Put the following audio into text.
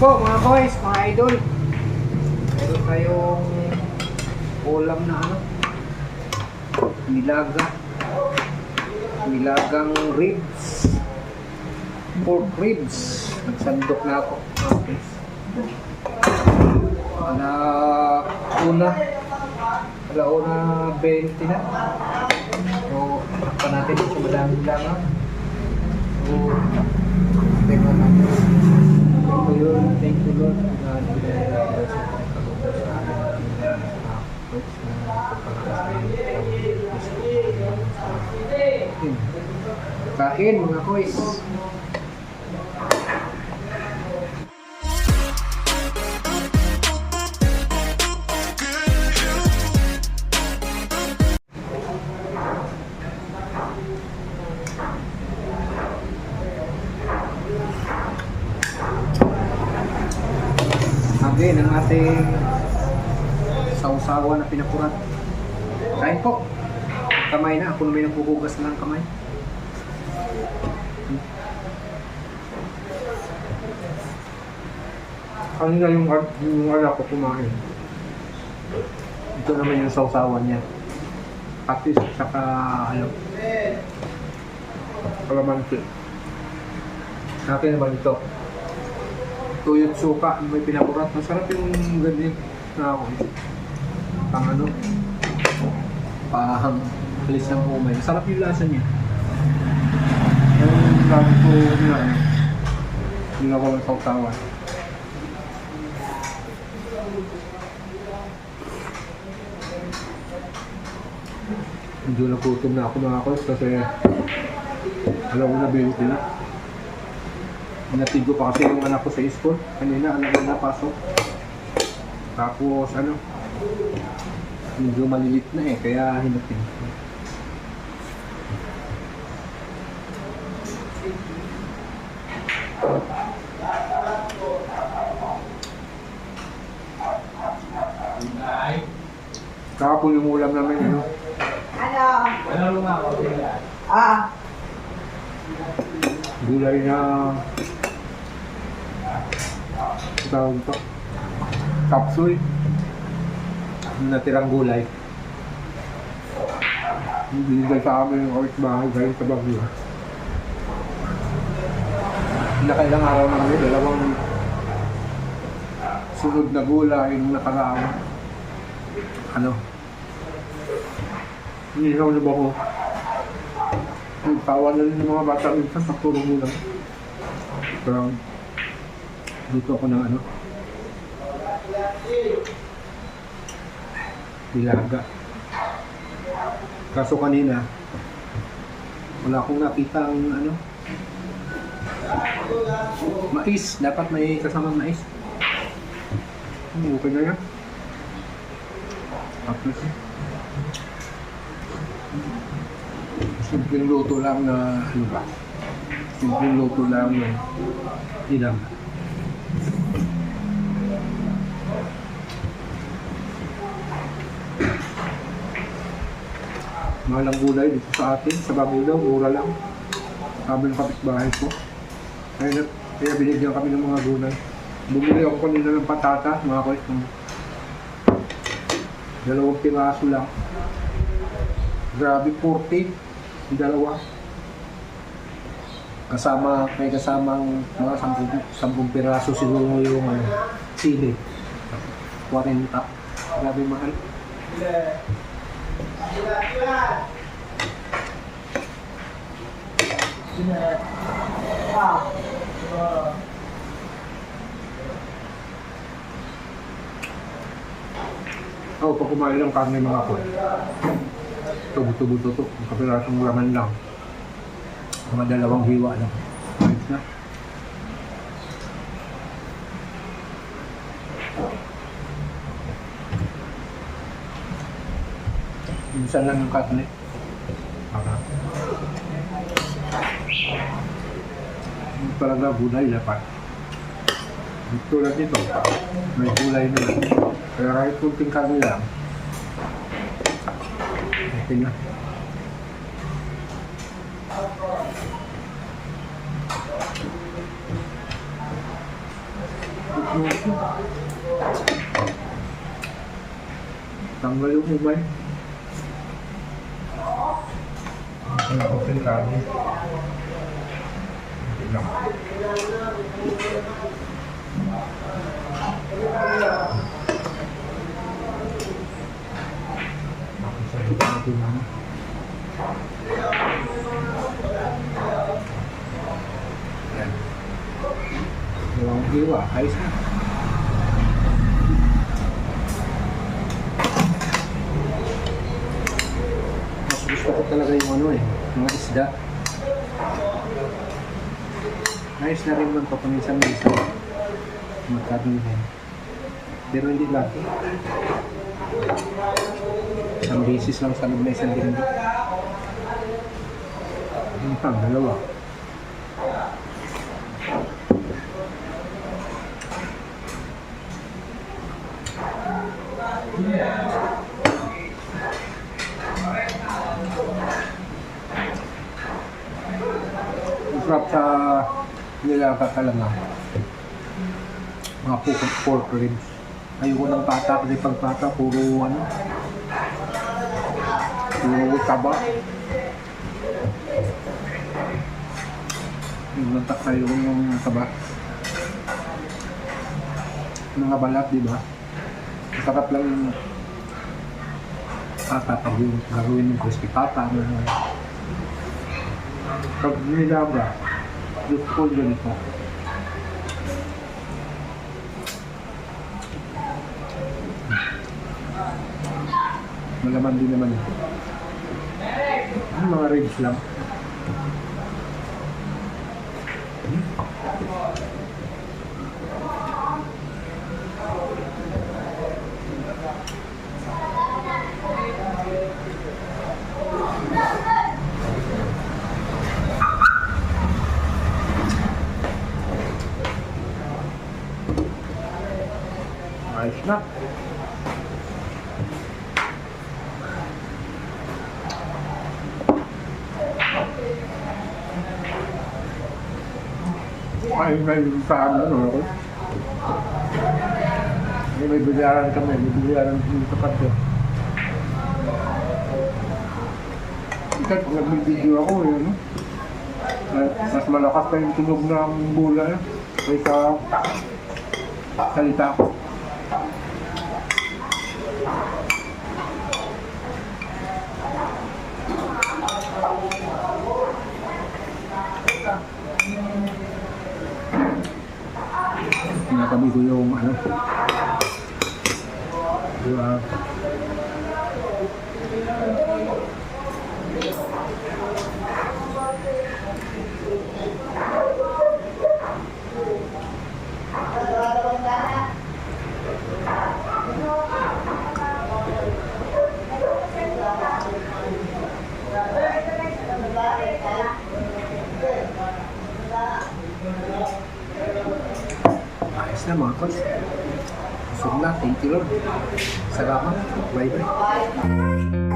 po mga boys, mga idol. Meron tayong ulam na ano, nilagang ribs, pork ribs. Nagsandok na ako. Okay. Alauna 20 na. So, takpan natin sa madaming lamang. So, tingnan natin. Thank you Lord na nagbigay ng blessing at kalugod sa amin na folks na pagpapalakas kain mga boys. Again, ang ating sausawa na pinapurat. Kain po. Kamay na. Ako na may nagpuhugas na ng kamay. Kanina yung anak ko kumain. Ito naman yung sausawan niya. Patis at saka kalamansi. Sa akin naman ito. Tuyot suka, may pinakurat. Masarap yung ganyan na ako. Pang alis ng umay. Masarap yung lasa niya. Yung gamit ko nila, yung ako ng sausawan. Medyo nagutom na ako mga koys kasi alam ko na 20 na. Inatid ko pa kasi yung anak ko sa school. Kanina, alam ko na pasok. Tapos, medyo malilit na eh, kaya hinatid ko. Kahapon yung ulam namin, ano? Ano nga ako? Gulay na tawag ito capsule, natirang gulay binigay sa amin yung oras bahay galing sa Baguio. Nakailang araw na kami, dalawang sunod na gulay yung nakaraan. Hinihaw na ba ko? Tawa na rin ng mga bata minsan sa puro gulang. Pero dito ako ng nilaga. Kaso kanina wala akong nakita ang mais. Dapat may kasamang mais. Okay na yan. Tapos simpleng luto lang na simpleng luto lang na ilang. Mahal ang gulay dito sa atin, sa Baguio daw, mura lang. Sabi ng kapitbahay ko. Kaya binigyan kami ng mga gulay. Bumili ako kanina ng patata, mga kois. 2 piraso lang. Grabe, 40. Yung dalawa. May kasamang mga 10 piraso siguro yung sili. 40. Grabe mahal. Pag kumain ng karne mga po, tubo-tubo-tubo, kapirasong laman lang, mga 2 hiwa lang. Ayos na. Minsan lang yung karne. Talaga gulay dapat. Tulad nito, may gulay na lang. Kaya kahit kunting karne lang, okay na. Tanggal yung umay. Ang okay lagi. Hindi lang. Sabi ko natin ano. Yan. Dalawang hiwa, ayos na. Mas gusto ko talaga yung ano eh, mga isda. Ayos na rin man pa paminsan-minsan. Magkabingin. Pero hindi lagi. Isang beses lang sa loob na isang linggo. Ano pang, dalawa. Masarap sa nilaga talaga. Mga pork ribs. Ayoko ng pata kasi pag pata puro ano. Puro taba. Yung lantak tayo ng taba. Mga balat, di ba? Masarap lang yung pata pag yung gagawin ng crispy pata. Pag nilaga, gusto ko ganito. Malaman din naman ito. Ano mga ribs lang. Ayos na. Ay, may saan ano ako. May biliaran kami, may biliaran yung tapat ko. Ikat, pag nag-video ako, yun, no? Mas malakas pa yung tunog ng bola kaysa salita ko. Tinatabi ko yung ano. Diba? Ayos na mga kods. Busog na. Thank you Lord. Salamat. Bye bye.